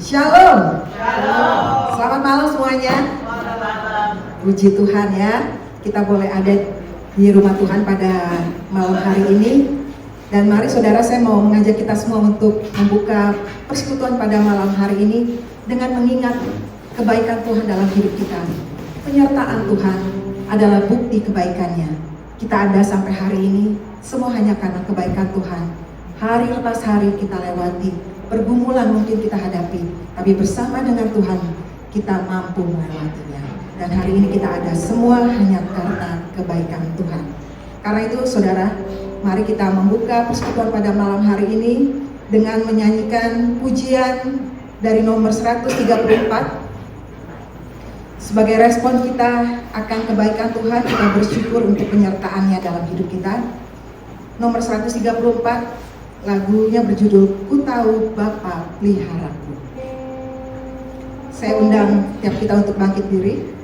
Shalom. Shalom. Selamat malam semuanya. Selamat malam. Puji Tuhan ya, kita boleh ada di rumah Tuhan pada malam hari ini. Dan mari saudara, saya mau mengajak kita semua untuk membuka persekutuan pada malam hari ini dengan mengingat kebaikan Tuhan dalam hidup kita. Penyertaan Tuhan adalah bukti kebaikannya. Kita ada sampai hari ini semua hanya karena kebaikan Tuhan. Hari lepas hari kita lewati, pergumulan mungkin kita hadapi, tapi bersama dengan Tuhan kita mampu melewatinya. Dan hari ini kita ada semua hanya karena kebaikan Tuhan. Karena itu saudara, mari kita membuka persekutuan pada malam hari ini dengan menyanyikan pujian dari nomor 134. Sebagai respon kita akan kebaikan Tuhan, kita bersyukur untuk penyertaannya dalam hidup kita. Nomor 134, lagunya berjudul Ku Tahu Bapa Peliharaku. Saya undang tiap kita untuk bangkit diri.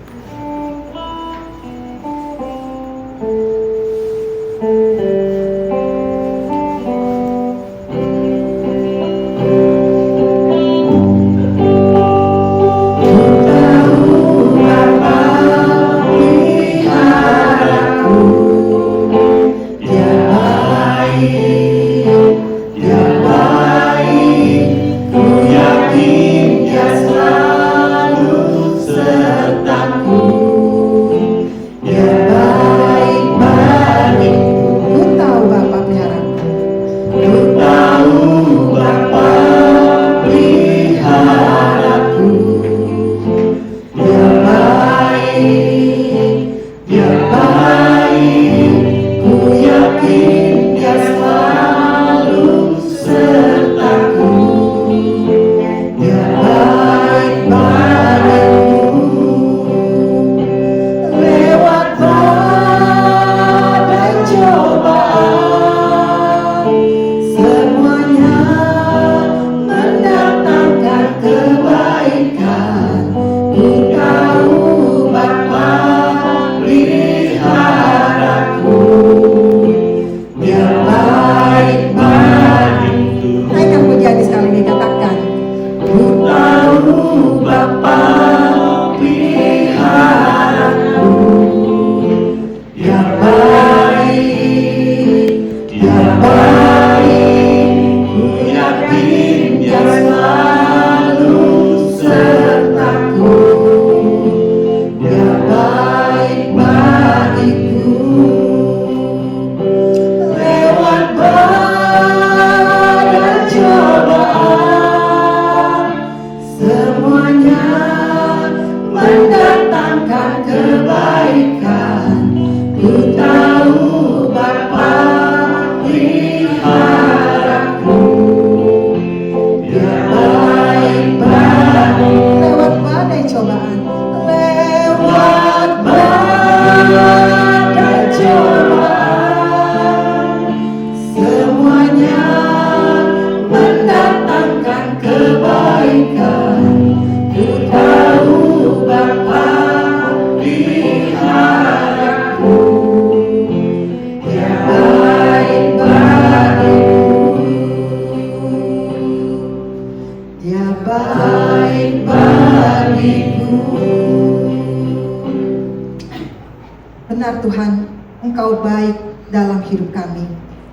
Benar Tuhan, Engkau baik dalam hidup kami.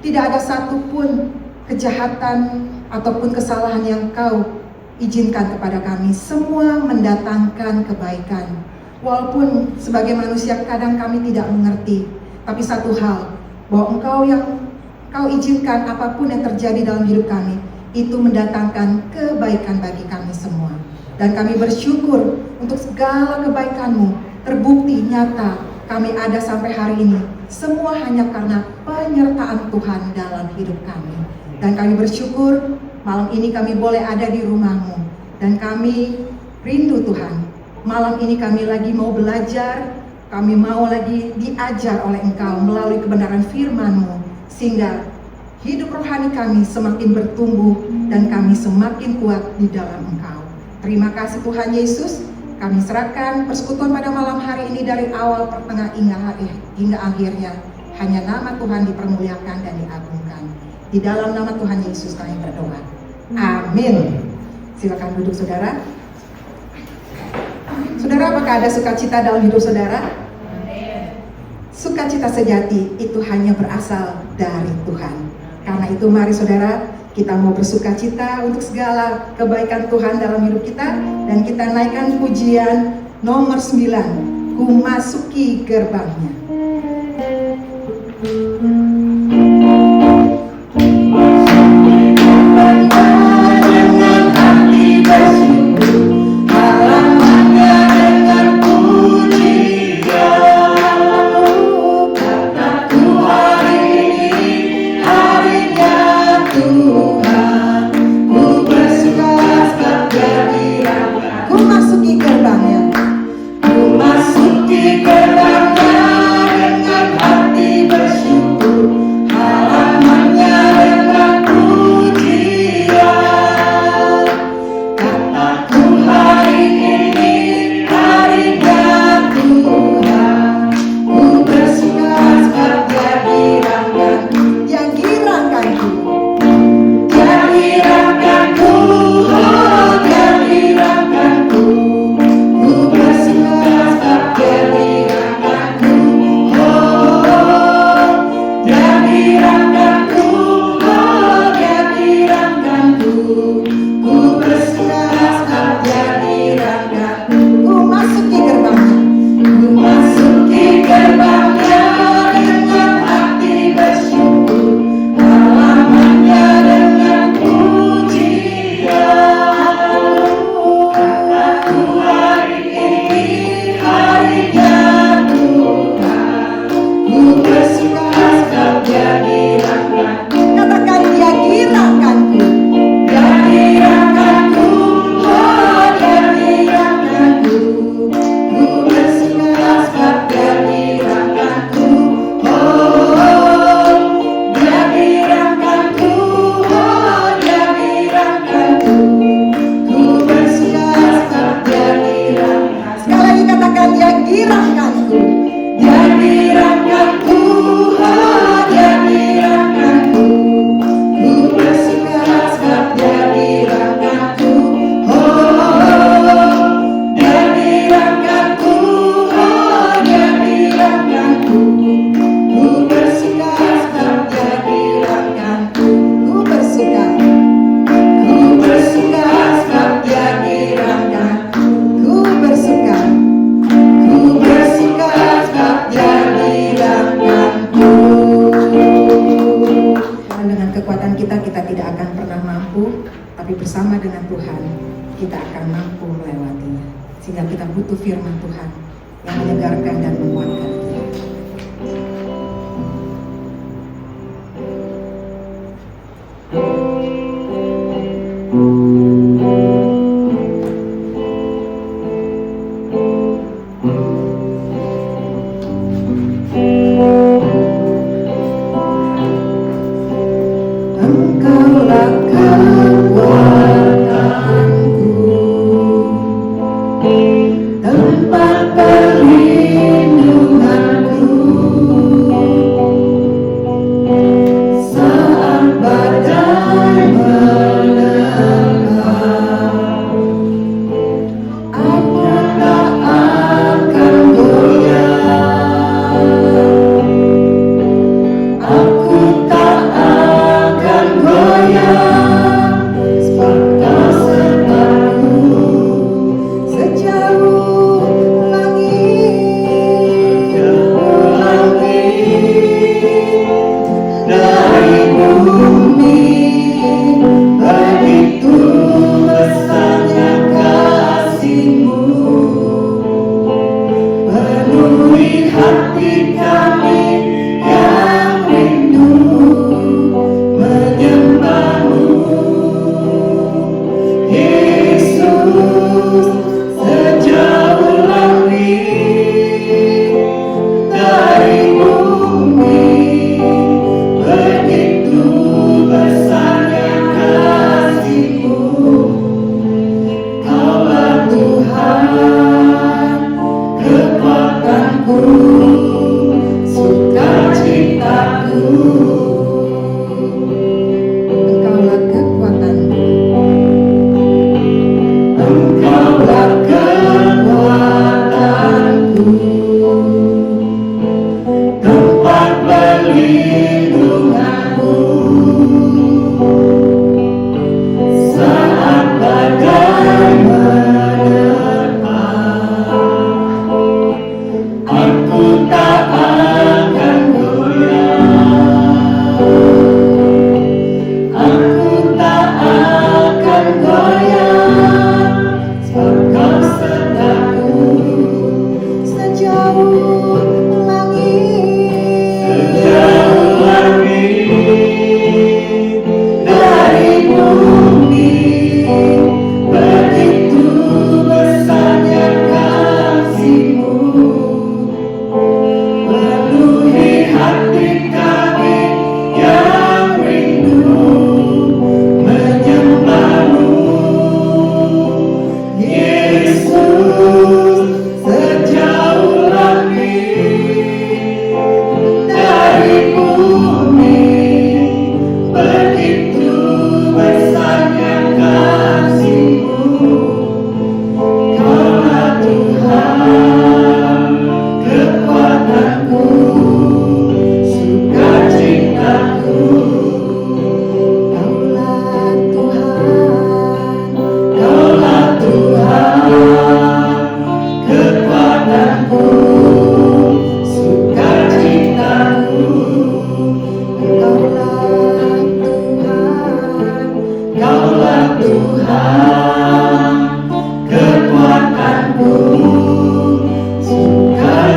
Tidak ada satupun kejahatan ataupun kesalahan yang Kau izinkan kepada kami. Semua mendatangkan kebaikan. Walaupun sebagai manusia kadang kami tidak mengerti, tapi satu hal, bahwa Engkau izinkan apapun yang terjadi dalam hidup kami, itu mendatangkan kebaikan bagi kami semua. Dan kami bersyukur untuk segala kebaikan-Mu terbukti nyata. Kami ada sampai hari ini, semua hanya karena penyertaan Tuhan dalam hidup kami. Dan kami bersyukur malam ini kami boleh ada di rumah-Mu. Dan kami rindu Tuhan, malam ini kami lagi mau belajar, kami mau lagi diajar oleh Engkau melalui kebenaran firman-Mu, sehingga hidup rohani kami semakin bertumbuh dan kami semakin kuat di dalam Engkau. Terima kasih Tuhan Yesus. Kami serahkan persekutuan pada malam hari ini dari awal, pertengah hingga akhirnya. Hanya nama Tuhan dipermuliakan dan diagungkan. Di dalam nama Tuhan Yesus kami berdoa. Amin. Silakan duduk saudara. Saudara, apakah ada sukacita dalam hidup saudara? Sukacita sejati itu hanya berasal dari Tuhan. Karena itu mari saudara, kita mau bersukacita untuk segala kebaikan Tuhan dalam hidup kita. Dan kita naikkan pujian nomor 9, Ku masuki gerbangnya. Firman Tuhan yang menyegarkan dan menguatkan kita. Aku tak akan goyah. Kaulah Tuhan, kekuatanku, sukacitaku.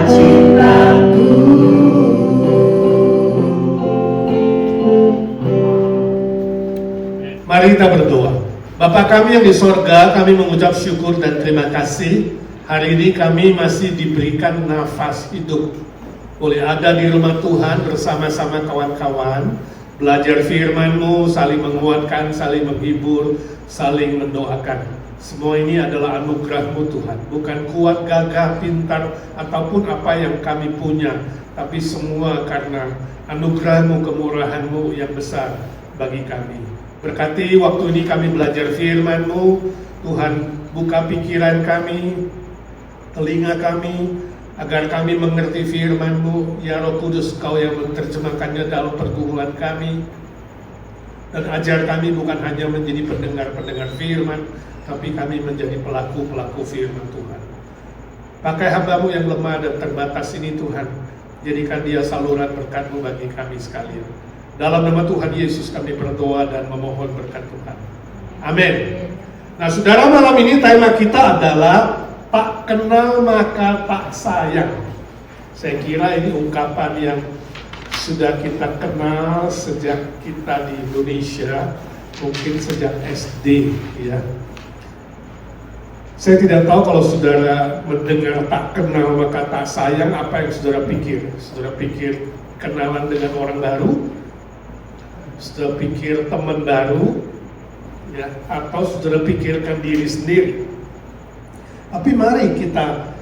Mari kita berdoa. Bapa kami yang di sorga, kami mengucap syukur dan terima kasih. Hari ini kami masih diberikan nafas hidup. Boleh ada di rumah Tuhan bersama-sama kawan-kawan, belajar firman-Mu, saling menguatkan, saling menghibur, saling mendoakan. Semua ini adalah anugerah-Mu Tuhan, bukan kuat, gagah, pintar, ataupun apa yang kami punya, tapi semua karena anugerah-Mu, kemurahan-Mu yang besar bagi kami. Berkati waktu ini kami belajar firman-Mu, Tuhan buka pikiran kami, telinga kami, agar kami mengerti firman-Mu. Ya Roh Kudus, Kau yang menerjemahkannya dalam pergumulan kami, dan ajar kami bukan hanya menjadi pendengar-pendengar firman, tapi kami menjadi pelaku-pelaku firman Tuhan. Pakai hamba-Mu yang lemah dan terbatas ini Tuhan, jadikan dia saluran berkat-Mu bagi kami sekalian. Dalam nama Tuhan Yesus kami berdoa dan memohon berkat Tuhan. Amin. Nah saudara, malam ini tema kita adalah tak kenal maka tak sayang. Saya kira ini ungkapan yang sudah kita kenal sejak kita di Indonesia, mungkin sejak SD ya. Saya tidak tahu kalau saudara mendengar tak kenal maka tak sayang, apa yang saudara pikir? Saudara pikir kenalan dengan orang baru? Saudara pikir teman baru? Ya, atau saudara pikirkan diri sendiri? Tapi mari kita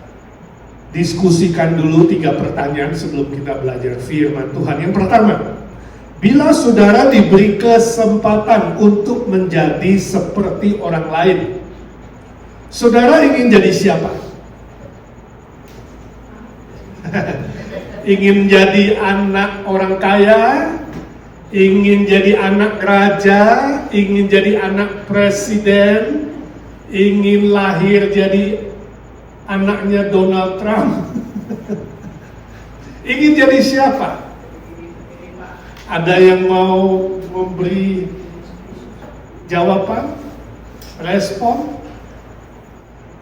diskusikan dulu 3 pertanyaan sebelum kita belajar firman Tuhan. Yang pertama, bila saudara diberi kesempatan untuk menjadi seperti orang lain, saudara ingin jadi siapa? Ingin jadi anak orang kaya? Ingin jadi anak raja? Ingin jadi anak presiden? Ingin lahir jadi anaknya Donald Trump? Ingin jadi siapa? Ada yang mau memberi jawaban, respon?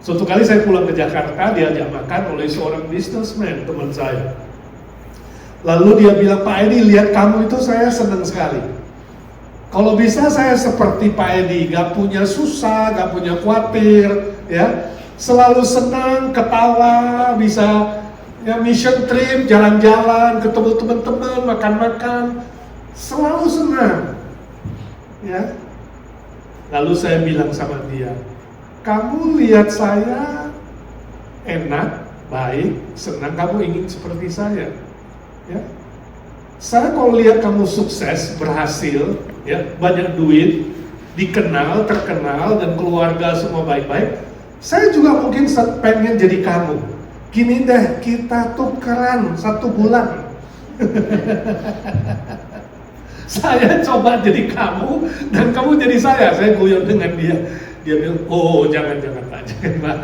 Suatu kali saya pulang ke Jakarta, diajak makan oleh seorang businessman, teman saya. Lalu dia bilang, Pak Edi, lihat kamu itu saya senang sekali. Kalau bisa saya seperti Pak Edi, gak punya susah, gak punya khawatir, ya, selalu senang, ketawa, bisa ya mission trip, jalan-jalan, ketemu teman-teman, makan-makan, selalu senang, ya. Lalu saya bilang sama dia, kamu lihat saya enak, baik, senang, kamu ingin seperti saya, ya. Saya kalau lihat kamu sukses, berhasil, ya, banyak duit, dikenal, terkenal, dan keluarga semua baik-baik, saya juga mungkin pengen jadi kamu. Gini deh, kita tukeran 1 bulan. Saya coba jadi kamu, dan kamu jadi saya. Saya guyon dengan dia. Dia bilang, oh jangan Pak, jangan Pak.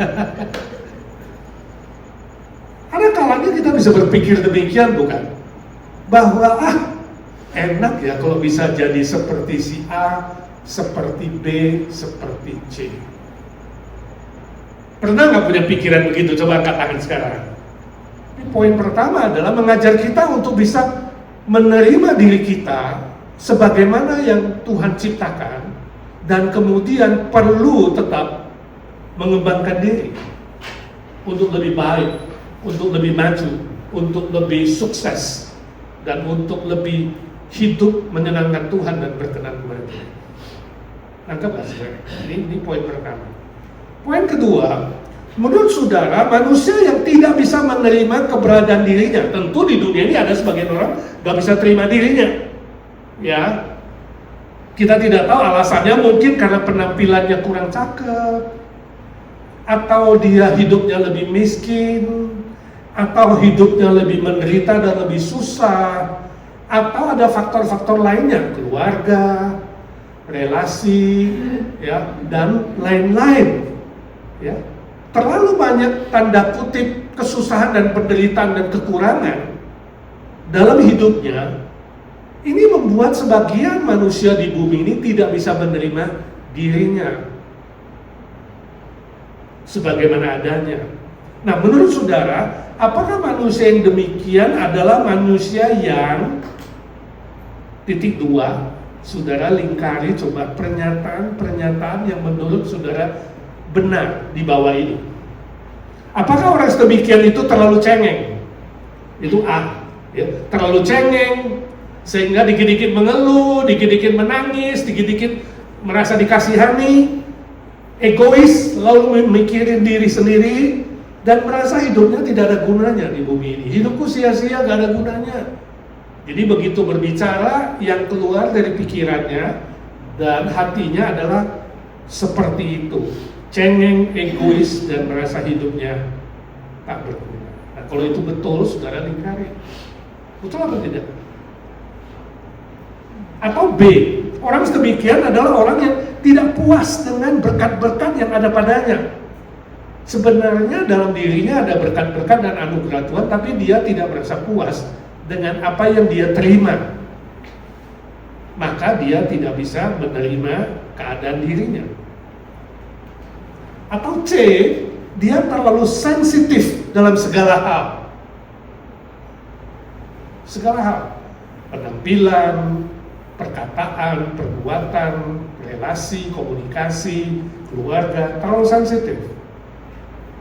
Ada kalanya kita bisa berpikir demikian, bukan? Bahwa enak ya kalau bisa jadi seperti si A, seperti B, seperti C. Pernah nggak punya pikiran begitu? Coba angkat tangan sekarang. Poin pertama adalah mengajar kita untuk bisa menerima diri kita sebagaimana yang Tuhan ciptakan, dan kemudian perlu tetap mengembangkan diri untuk lebih baik, untuk lebih maju, untuk lebih sukses, dan untuk lebih hidup menyenangkan Tuhan dan berkenan kepada Tuhan. Nangkep gak saudara? Ini poin pertama. Poin kedua, menurut saudara, manusia yang tidak bisa menerima keberadaan dirinya, tentu di dunia ini ada sebagian orang gak bisa terima dirinya, ya. Kita tidak tahu alasannya, mungkin karena penampilannya kurang cakep, atau dia hidupnya lebih miskin, atau hidupnya lebih menderita dan lebih susah, atau ada faktor-faktor lainnya, keluarga, relasi, ya, dan lain-lain, ya. Terlalu banyak tanda kutip kesusahan dan penderitaan dan kekurangan dalam hidupnya. Ini membuat sebagian manusia di bumi ini tidak bisa menerima dirinya sebagaimana adanya. Nah, menurut saudara, apakah manusia yang demikian adalah manusia yang titik 2? Saudara lingkari coba pernyataan yang menurut saudara benar di bawah ini. Apakah orang sedemikian itu terlalu cengeng? Itu A, ya. Terlalu cengeng sehingga dikit-dikit mengeluh, dikit-dikit menangis, dikit-dikit merasa dikasihani, egois, lalu mikirin diri sendiri dan merasa hidupnya tidak ada gunanya di bumi ini. Hidupku sia-sia, gak ada gunanya. Jadi begitu berbicara, yang keluar dari pikirannya dan hatinya adalah seperti itu. Cengeng, egois, dan merasa hidupnya tak berguna. Nah, kalau itu betul, saudara lingkari. Betul atau tidak? Atau B, orang sedemikian adalah orang yang tidak puas dengan berkat-berkat yang ada padanya. Sebenarnya dalam dirinya ada berkat-berkat dan anugerah Tuhan, tapi dia tidak merasa puas dengan apa yang dia terima. Maka dia tidak bisa menerima keadaan dirinya. Atau C, dia terlalu sensitif dalam segala hal. Segala hal. Penampilan, perkataan, perbuatan, relasi, komunikasi, keluarga, terlalu sensitif.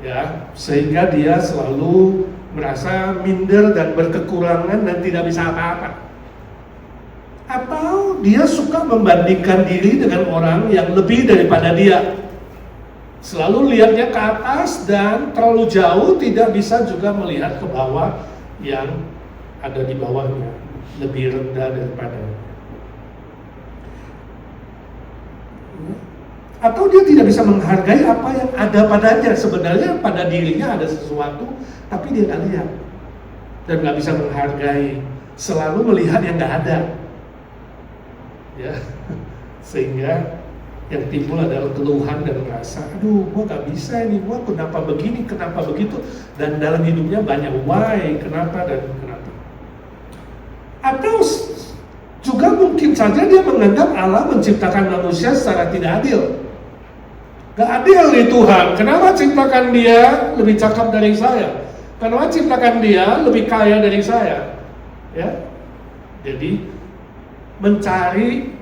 Ya, sehingga dia selalu merasa minder dan berkekurangan dan tidak bisa apa-apa. Atau dia suka membandingkan diri dengan orang yang lebih daripada dia. Selalu lihatnya ke atas dan terlalu jauh, tidak bisa juga melihat ke bawah yang ada di bawahnya, lebih rendah daripadanya. Atau dia tidak bisa menghargai apa yang ada padanya. Sebenarnya pada dirinya ada sesuatu, tapi dia nggak lihat dan nggak bisa menghargai. Selalu melihat yang nggak ada, ya. Sehingga yang timbul adalah keluhan dan merasa, aduh, gua nggak bisa ini, gua kenapa begini, kenapa begitu, dan dalam hidupnya banyak why, kenapa dan kenapa. Atau juga mungkin saja dia menganggap Allah menciptakan manusia secara tidak adil. Gak adil nih Tuhan, kenapa ciptakan dia lebih cakap dari saya? Kenapa ciptakan dia lebih kaya dari saya? Ya, jadi mencari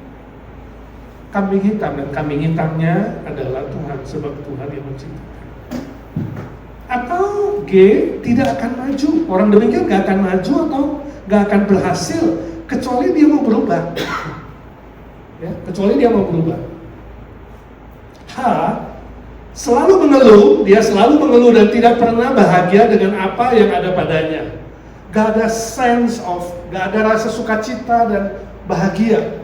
kambing hitam, dan kambing hitamnya adalah Tuhan, sebab Tuhan yang menciptakan. Atau G, tidak akan maju. Orang demikian gak akan maju atau gak akan berhasil kecuali dia mau berubah. Ya, kecuali dia mau berubah. H, selalu mengeluh, dia selalu mengeluh dan tidak pernah bahagia dengan apa yang ada padanya. Gak ada sense of, gak ada rasa sukacita dan bahagia.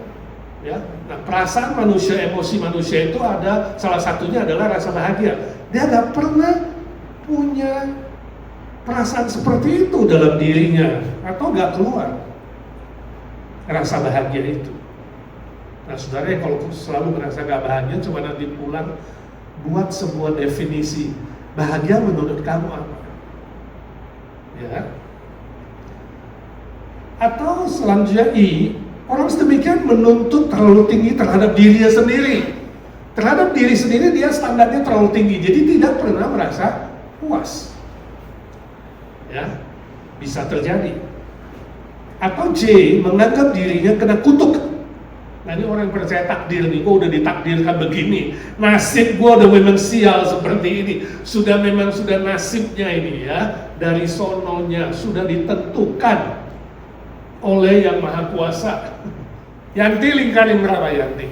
Ya, nah, perasaan manusia, emosi manusia itu ada, salah satunya adalah rasa bahagia. Dia gak pernah punya perasaan seperti itu dalam dirinya, atau gak keluar rasa bahagia itu. Nah, saudara, kalau selalu merasa gak bahagia, coba nanti pulang buat sebuah definisi bahagia menurut kamu apa? Ya. Atau selanjutnya I, orang sedemikian menuntut terlalu tinggi terhadap dirinya sendiri. Terhadap diri sendiri dia standarnya terlalu tinggi, jadi tidak pernah merasa puas. Ya, bisa terjadi. Atau J, menganggap dirinya kena kutuk. Nah, ini orang yang percaya takdir nih, gua udah ditakdirkan begini, nasib gua udah memang sial seperti ini, sudah nasibnya ini ya, dari sononya sudah ditentukan oleh Yang Maha Kuasa. Yanti lingkarin berapa Yanti?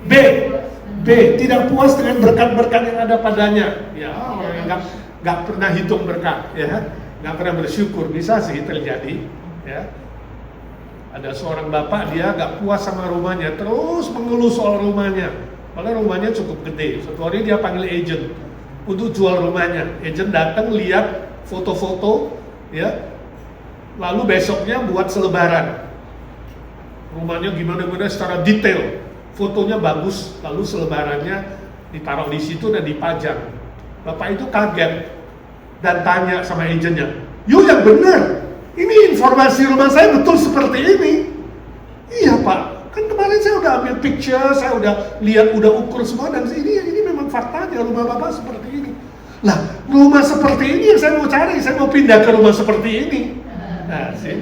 B, tidak puas dengan berkat-berkat yang ada padanya. Ya, orang yang nggak pernah hitung berkat, ya, nggak pernah bersyukur, bisa sih terjadi, ya. Ada seorang bapak, dia gak puas sama rumahnya, terus mengeluh soal rumahnya. Padahal rumahnya cukup gede. Suatu hari dia panggil agent untuk jual rumahnya. Agent datang lihat foto-foto, ya. Lalu besoknya buat selebaran. Rumahnya gimana-gimana secara detail. Fotonya bagus, lalu selebarannya ditaruh di situ dan dipajang. Bapak itu kaget dan tanya sama agentnya, "Yuk, yang benar, ini informasi rumah saya betul seperti ini?" Kan kemarin saya udah ambil picture, saya udah lihat, udah ukur semua, dan ini memang faktanya rumah Bapak seperti ini. Lah, rumah seperti ini yang saya mau cari, saya mau pindah ke rumah seperti ini. Nah, sih.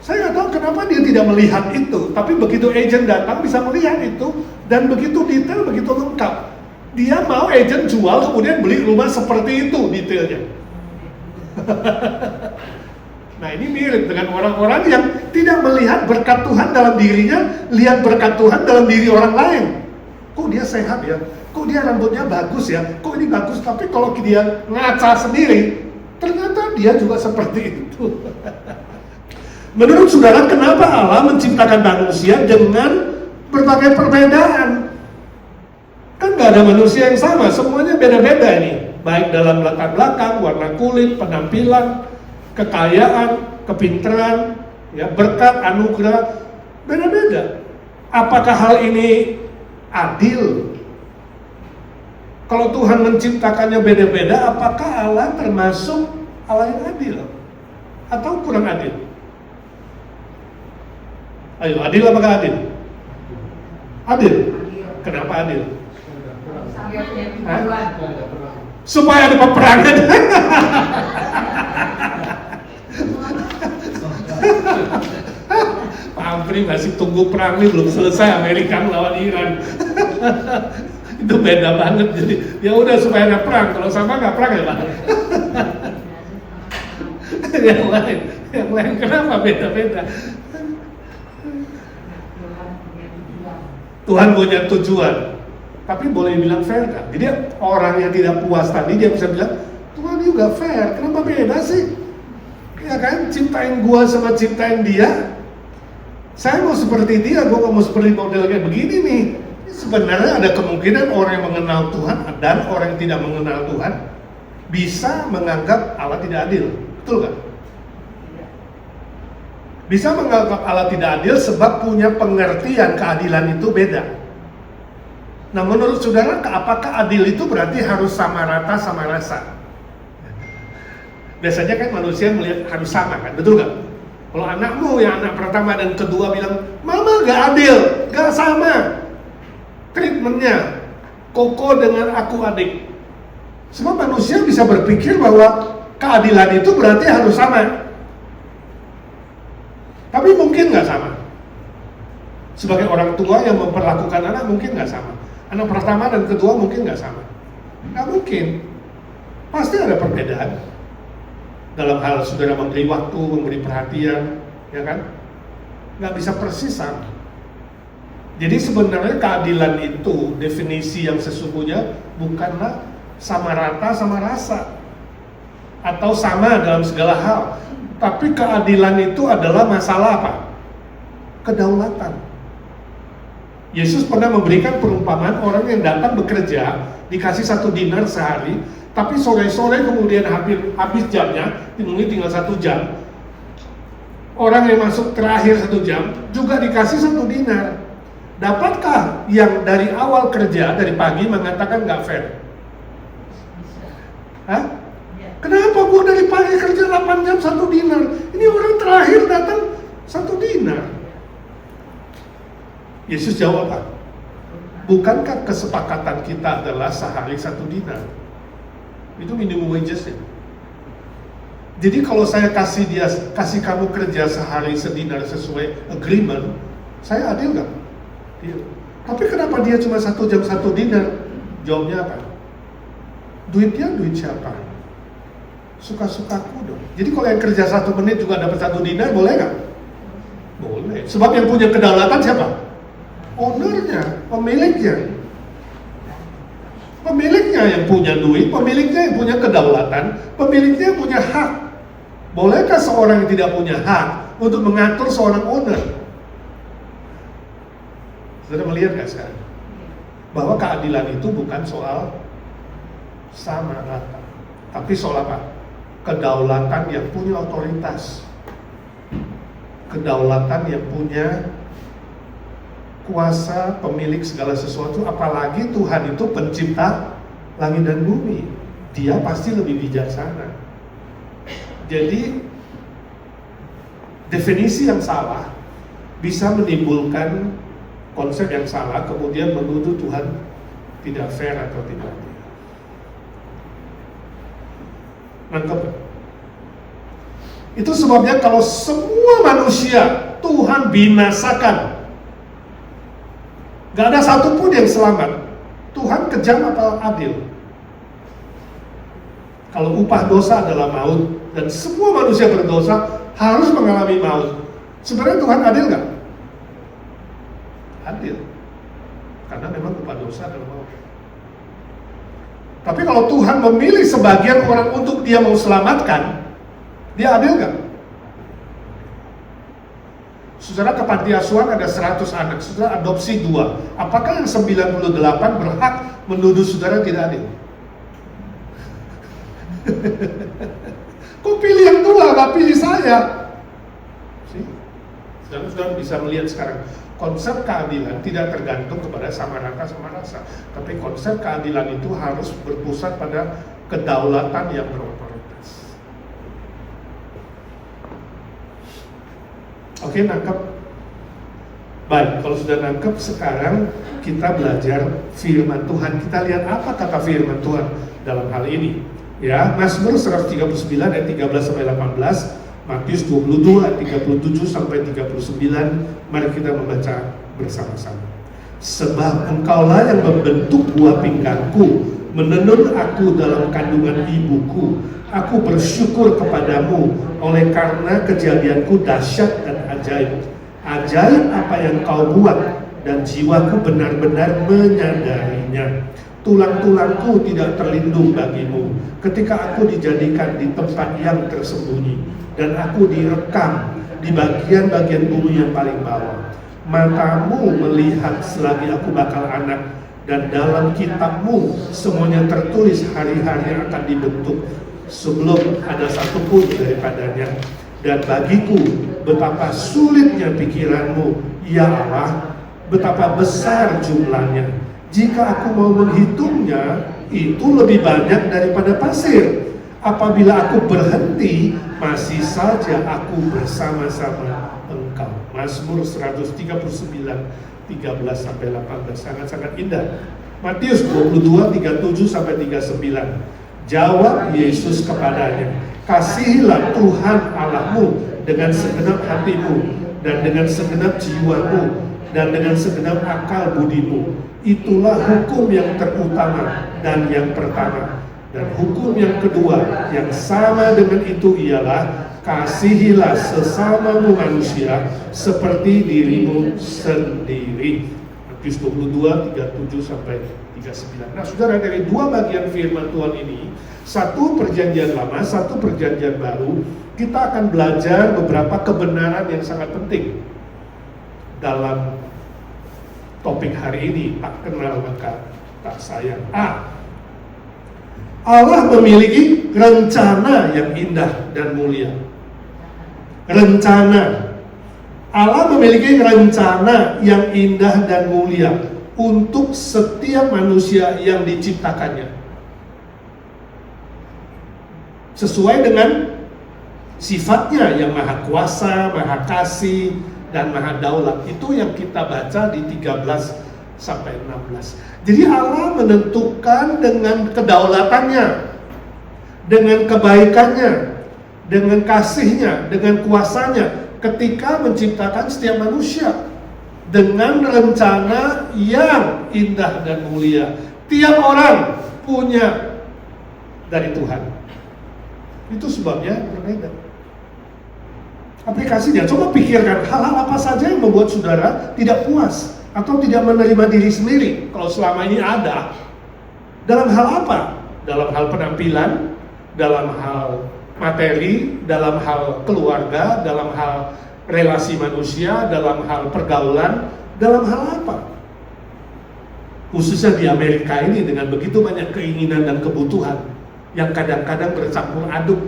Saya nggak tahu kenapa dia tidak melihat itu, tapi begitu agent datang bisa melihat itu, dan begitu detail, begitu lengkap. Dia mau agent jual, kemudian beli rumah seperti itu detailnya. Nah, ini mirip dengan orang-orang yang tidak melihat berkat Tuhan dalam dirinya, lihat berkat Tuhan dalam diri orang lain. Kok dia sehat ya? Kok dia rambutnya bagus ya? Kok ini bagus? Tapi kalau dia ngaca sendiri, ternyata dia juga seperti itu. Menurut saudara, kenapa Allah menciptakan manusia dengan berbagai perbedaan? Kan gak ada manusia yang sama, semuanya beda-beda ini. Baik dalam latar belakang, warna kulit, penampilan, kekayaan, kepintaran, ya, berkat, anugerah, beda-beda. Apakah hal ini adil? Kalau Tuhan menciptakannya beda-beda, apakah Allah termasuk Allah yang adil? Atau kurang adil? Ayo, adil apakah adil? Adil. Kenapa adil? Hah? Supaya ada peperangan. Pak Amri masih tunggu perang ini belum selesai, Amerika melawan Iran. Itu beda banget, jadi ya udah supaya ada perang, kalau sama nggak perang ya Pak. yang lain kenapa beda-beda? Tuhan punya tujuan, tapi boleh bilang fair kan? Jadi orang yang tidak puas tadi dia bisa bilang Tuhan juga fair, kenapa beda sih? Ya kan, ciptain gua sama ciptain dia. Saya mau seperti dia, gua mau seperti model kayak begini nih. Sebenarnya ada kemungkinan orang yang mengenal Tuhan dan orang yang tidak mengenal Tuhan bisa menganggap Allah tidak adil, betul kan? Bisa menganggap Allah tidak adil sebab punya pengertian keadilan itu beda. Nah, menurut saudara, apakah adil itu berarti harus sama rata, sama rasa? Biasanya kan manusia melihat harus sama kan, betul nggak? Kalau anakmu yang anak pertama dan kedua bilang, Mama nggak adil, nggak sama treatmentnya, Koko dengan aku adik. Sebab manusia bisa berpikir bahwa keadilan itu berarti harus sama. Tapi mungkin nggak sama. Sebagai orang tua yang memperlakukan anak mungkin nggak sama. Anak pertama dan kedua mungkin nggak sama. Nggak mungkin. Pasti ada perbedaan. Dalam hal saudara memberi waktu, memberi perhatian, ya kan? Nggak bisa persis sama. Jadi sebenarnya keadilan itu definisi yang sesungguhnya bukanlah sama rata sama rasa atau sama dalam segala hal. Tapi keadilan itu adalah masalah apa? Kedaulatan. Yesus pernah memberikan perumpamaan orang yang datang bekerja, dikasih 1 dinar sehari, tapi sore-sore kemudian habis jamnya, mungkin tinggal 1 jam. Orang yang masuk terakhir 1 jam juga dikasih 1 dinar. Dapatkah yang dari awal kerja, dari pagi mengatakan nggak fair? Hah? Kenapa gua dari pagi kerja 8 jam 1 dinar? Ini orang terakhir datang 1 dinar. Yesus jawab apa? Bukankah kesepakatan kita adalah sehari 1 dinar? Itu minimum wages ya. Jadi kalau saya kasih kamu kerja sehari sedinar sesuai agreement, saya adil nggak? Adil. Tapi kenapa dia cuma 1 jam 1 dinar? Jawabnya apa? Duitnya duit siapa? Suka-sukaku dong. Jadi kalau yang kerja 1 menit juga dapat 1 dinar, boleh nggak? Boleh. Sebab yang punya kedaulatan siapa? Ownernya, pemiliknya. Pemiliknya yang punya duit, pemiliknya yang punya kedaulatan, pemiliknya yang punya hak. Bolehkah seorang yang tidak punya hak untuk mengatur seorang owner? Saudara melihat nggak sekarang? Bahwa keadilan itu bukan soal sama rata, tapi soal apa? Kedaulatan yang punya otoritas, kedaulatan yang punya kuasa, pemilik segala sesuatu. Apalagi Tuhan itu pencipta langit dan bumi, Dia pasti lebih bijaksana. Jadi definisi yang salah bisa menimbulkan konsep yang salah, kemudian menuduh Tuhan tidak fair atau tidak adil. Nangkep? Itu sebabnya kalau semua manusia Tuhan binasakan, gak ada satupun yang selamat, Tuhan kejam atau adil? Kalau upah dosa adalah maut dan semua manusia berdosa harus mengalami maut, sebenarnya Tuhan adil gak? Adil, karena memang upah dosa adalah maut. Tapi kalau Tuhan memilih sebagian orang untuk dia mau selamatkan, dia adil gak? Saudara, ke panti asuhan ada 100 anak, saudara adopsi 2. Apakah yang 98 berhak menuduh saudara tidak adil? Kok pilih yang 2, gak pilih saya? Saudara bisa melihat sekarang, konsep keadilan tidak tergantung kepada sama rasa, tapi konsep keadilan itu harus berpusat pada kedaulatan yang berotoritas. Oke, nangkep? Baik, kalau sudah nangkep, sekarang kita belajar firman Tuhan. Kita lihat apa kata firman Tuhan dalam hal ini. Ya, Mazmur 139 ayat 13 sampai 18, Matius 22 ayat 37 sampai 39. Mari kita membaca bersama-sama. Sebab Engkaulah yang membentuk buah pinggangku, menenun aku dalam kandungan ibuku. Aku bersyukur kepadamu oleh karena kejadianku dahsyat dan ajaib. Ajaib apa yang kau buat, dan jiwaku benar-benar menyadarinya. Tulang-tulangku tidak terlindung bagimu ketika aku dijadikan di tempat yang tersembunyi, dan aku direkam di bagian-bagian bumi yang paling bawah. Matamu melihat selagi aku bakal anak, dan dalam kitabmu semuanya tertulis hari-hari yang akan dibentuk sebelum ada satupun daripadanya. Dan bagiku betapa sulitnya pikiranmu, ya Allah, betapa besar jumlahnya. Jika aku mau menghitungnya, itu lebih banyak daripada pasir. Apabila aku berhenti, masih saja aku bersama-sama Engkau. Mazmur 139, 13 sampai 18, sangat-sangat indah. Matius 22, 37 sampai 39. Jawab Yesus kepadanya, kasihilah Tuhan Allahmu dengan segenap hatimu, dan dengan segenap jiwamu, dan dengan segenap akal budimu. Itulah hukum yang terutama dan yang pertama. Dan hukum yang kedua yang sama dengan itu ialah, kasihilah sesamamu manusia seperti dirimu sendiri. Matius 22, 37 sampai 39. Nah, saudara, dari dua bagian firman Tuhan ini, satu perjanjian lama, satu perjanjian baru, kita akan belajar beberapa kebenaran yang sangat penting dalam topik hari ini. Tak kenal maka tak sayang. Allah memiliki rencana yang indah dan mulia. Rencana. Allah memiliki rencana yang indah dan mulia untuk setiap manusia yang diciptakannya. Sesuai dengan sifatnya yang maha kuasa, maha kasih, dan maha daulat. Itu yang kita baca di 13 sampai 16. Jadi Allah menentukan dengan kedaulatannya, dengan kebaikannya, dengan kasihnya, dengan kuasanya ketika menciptakan setiap manusia dengan rencana yang indah dan mulia. Tiap orang punya dari Tuhan. Itu sebabnya berbeda. Aplikasinya, coba pikirkan hal-hal apa saja yang membuat saudara tidak puas atau tidak menerima diri sendiri kalau selama ini ada. Dalam hal apa? Dalam hal penampilan, dalam hal materi, dalam hal keluarga, dalam hal relasi manusia, dalam hal pergaulan, dalam hal apa? Khususnya di Amerika ini dengan begitu banyak keinginan dan kebutuhan yang kadang-kadang bercampur aduk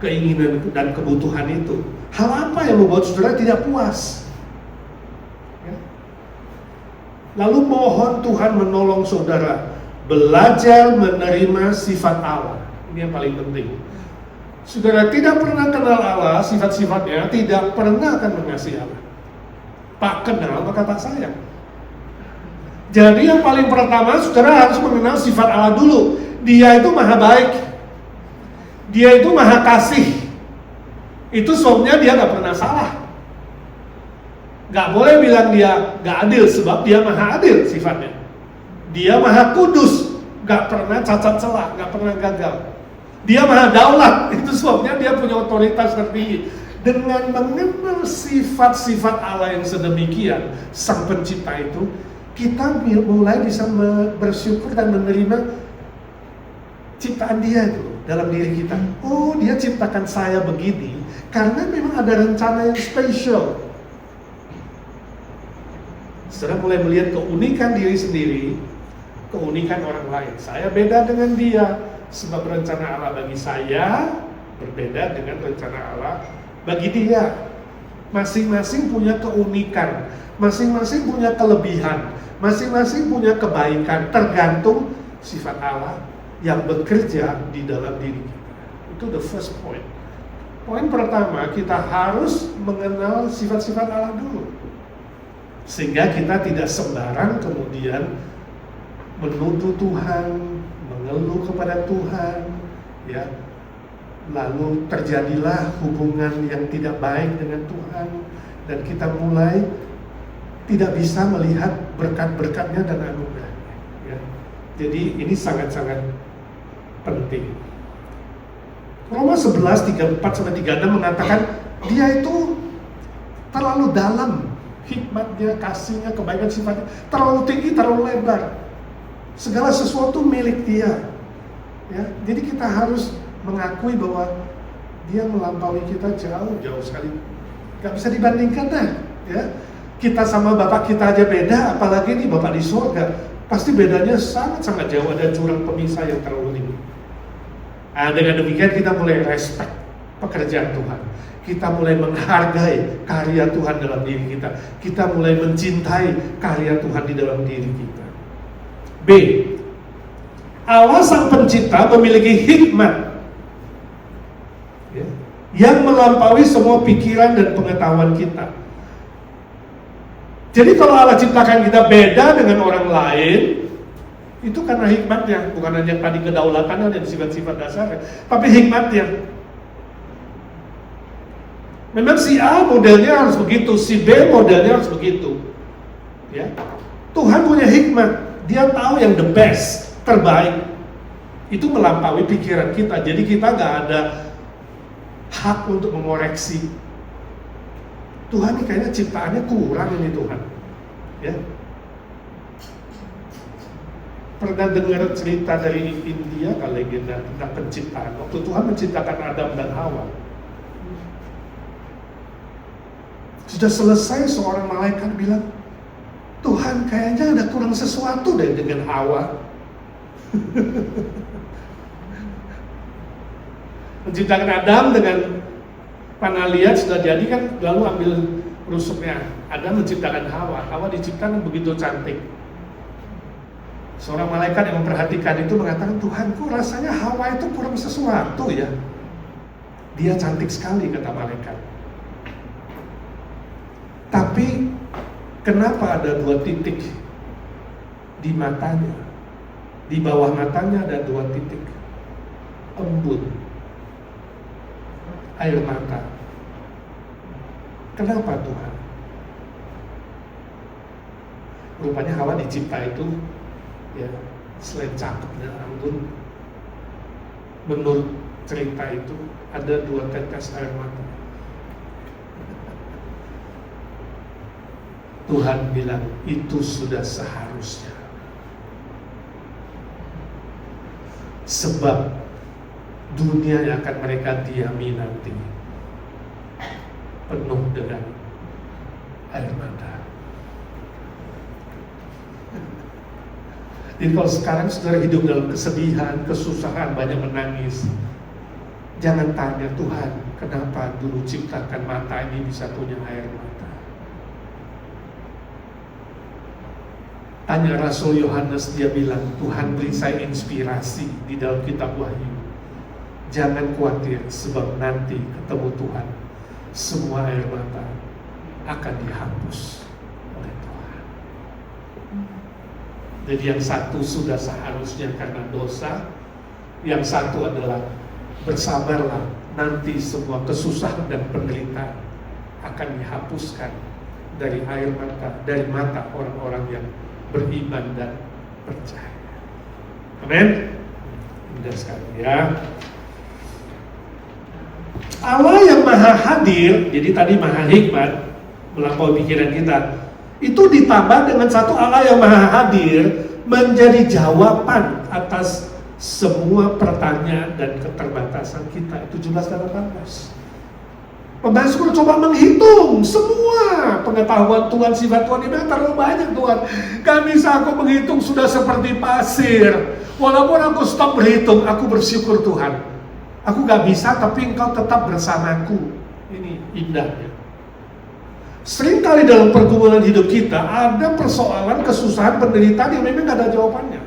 keinginan dan kebutuhan itu. Hal apa yang membuat saudara tidak puas? Ya. Lalu mohon Tuhan menolong saudara belajar menerima sifat Allah. Ini yang paling penting. saudara tidak pernah kenal Allah, sifat-sifatnya, tidak pernah akan mengasihi Allah. Tak kenal maka tak sayang. Jadi yang paling pertama, saudara harus mengenal sifat Allah dulu. Dia itu maha baik, dia itu maha kasih. Itu sebabnya dia gak pernah salah. Gak boleh bilang dia gak adil, sebab dia maha adil sifatnya. Dia maha kudus, gak pernah cacat celah, gak pernah gagal. Dia maha daulat, itu sebabnya dia punya otoritas tertinggi. Dengan mengenal sifat-sifat Allah yang sedemikian, Sang Pencipta itu, kita mulai bisa bersyukur dan menerima ciptaan dia itu dalam diri kita. Oh, dia ciptakan saya begini karena memang ada rencana yang spesial. Saudara mulai melihat keunikan diri sendiri, keunikan orang lain. Saya beda dengan dia, sebab rencana Allah bagi saya berbeda dengan rencana Allah bagi dia. Masing-masing punya keunikan, masing-masing punya kelebihan, masing-masing punya kebaikan, tergantung sifat Allah yang bekerja di dalam diri kita. Itu the first point. Poin pertama, kita harus mengenal sifat-sifat Allah dulu, sehingga kita tidak sembarang kemudian menuduh Tuhan, mengeluh kepada Tuhan, ya. Lalu terjadilah hubungan yang tidak baik dengan Tuhan, dan kita mulai tidak bisa melihat berkat-berkatnya dan anugerahnya, ya. Jadi ini sangat-sangat penting. Roma 11:34-36 mengatakan dia itu terlalu dalam hikmatnya, kasihnya, kebaikan sifatnya, terlalu tinggi, terlalu lebar. Segala sesuatu milik dia, ya. Jadi kita harus mengakui bahwa dia melampaui kita jauh sekali, gak bisa dibandingkan dah, ya. Kita sama Bapak kita aja beda, apalagi nih Bapak di surga, pasti bedanya sangat-sangat jauh, ada jurang pemisah yang terlalu tinggi. Nah, dengan demikian kita mulai respect pekerjaan Tuhan, kita mulai menghargai karya Tuhan dalam diri kita, kita mulai mencintai karya Tuhan di dalam diri kita. B, Allah Sang Pencipta memiliki hikmat, ya, yang melampaui semua pikiran dan pengetahuan kita. Jadi kalau Allah ciptakan kita beda dengan orang lain, itu karena hikmatnya, bukan hanya tadi kedaulatannya dan sifat-sifat dasarnya, tapi hikmatnya. Memang si A modelnya harus begitu, si B modelnya harus begitu, ya. Tuhan punya hikmat, dia tahu yang the best, terbaik. Itu melampaui pikiran kita, jadi kita gak ada hak untuk mengoreksi. Tuhan ini kayaknya ciptaannya kurang ini Tuhan, ya. Pernah dengar cerita dari India, legenda tentang penciptaan. Waktu Tuhan menciptakan Adam dan Hawa, sudah selesai, seorang malaikat bilang, Tuhan kayaknya ada kurang sesuatu deh dengan Hawa. Menciptakan Adam dengan panah liat sudah jadi kan, lalu ambil rusuknya. Adam menciptakan Hawa, Hawa diciptakan begitu cantik. Seorang malaikat yang memperhatikan itu mengatakan, Tuhanku rasanya Hawa itu kurang sesuatu ya. Dia cantik sekali, kata malaikat. Tapi kenapa ada 2 titik di matanya? Di bawah matanya ada 2 titik embun air mata. Kenapa Tuhan? Rupanya Hawa dicipta itu, ya, selain cakep dan anggun, menurut cerita itu ada 2 tetes air mata. Tuhan bilang itu sudah seharusnya, sebab dunia yang akan mereka diami nanti penuh dengan air mata. Jadi kalau sekarang saudara hidup dalam kesedihan, kesusahan, banyak menangis, jangan tanya Tuhan, kenapa dulu ciptakan mata ini bisa punya air mata. Tanya Rasul Yohanes, dia bilang, Tuhan beri saya inspirasi di dalam kitab Wahyu. Jangan khawatir, sebab nanti ketemu Tuhan, semua air mata akan dihapus oleh Tuhan. Jadi yang satu sudah seharusnya karena dosa, yang satu adalah bersabarlah, nanti semua kesusahan dan penderitaan akan dihapuskan dari air mata, dari mata orang-orang yang beriman dan percaya. Amin. Indah sekali ya. Allah yang maha hadir, jadi tadi maha hikmat, melampaui pikiran kita, itu ditambah dengan satu Allah yang maha hadir, menjadi jawaban atas semua pertanyaan dan keterbatasan kita. Itu 17 dan 18. Pemazmur coba menghitung semua pengetahuan Tuhan, sifat Tuhan ini terlalu banyak Tuhan. Gak bisa aku menghitung, sudah seperti pasir. Walaupun aku stop berhitung, aku bersyukur Tuhan. Aku gak bisa, tapi Engkau tetap bersamaku. Ini indahnya. Seringkali dalam pergumulan hidup kita ada persoalan, kesusahan, penderitaan yang memang gak ada jawabannya.